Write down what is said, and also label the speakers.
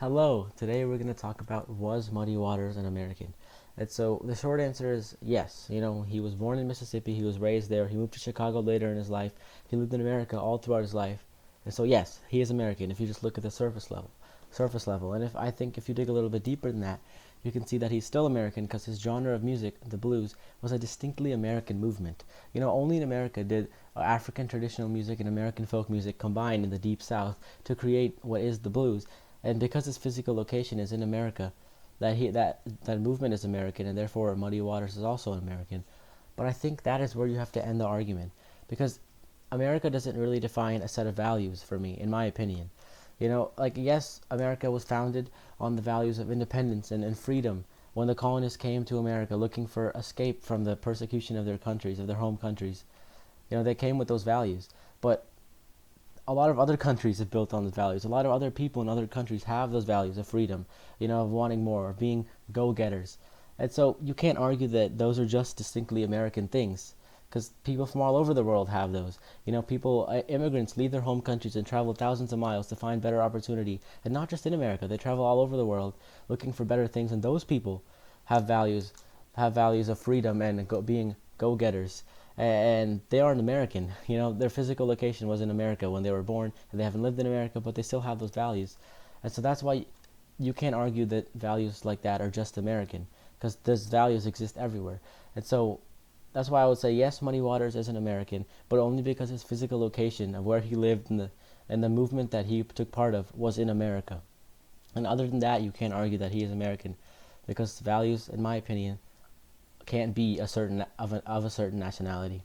Speaker 1: Hello, today we're going to talk about was Muddy Waters an American? And so the short answer is yes. He was born in Mississippi, he was raised there, he moved to Chicago later in his life, he lived in America all throughout his life. And so yes, he is American if you just look at the surface level. Surface level. And if you dig a little bit deeper than that, you can see that he's still American because his genre of music, the blues, was a distinctly American movement. Only in America did African traditional music and American folk music combine in the deep South to create what is the blues. And because his physical location is in America, that movement is American, and therefore Muddy Waters is also American. But I think that is where you have to end the argument, because America doesn't really define a set of values for me, in my opinion. Yes, America was founded on the values of independence and freedom. When the colonists came to America looking for escape from the persecution of their countries, of their home countries, they came with those values. But a lot of other countries have built on those values. A lot of other people in other countries have those values of freedom, of wanting more, of being go-getters. And so you can't argue that those are just distinctly American things, because people from all over the world have those. Immigrants leave their home countries and travel thousands of miles to find better opportunity, and not just in America. They travel all over the world looking for better things, and those people have values, of freedom and being go-getters, and they aren't American. Their physical location was in America when they were born, and they haven't lived in America, but they still have those values. And so that's why you can't argue that values like that are just American, because those values exist everywhere. And so that's why I would say yes, Muddy Waters is an American, but only because his physical location of where he lived and the movement that he took part of was in America. And other than that, you can't argue that he is American, because values, in my opinion, can't be a certain of a certain nationality.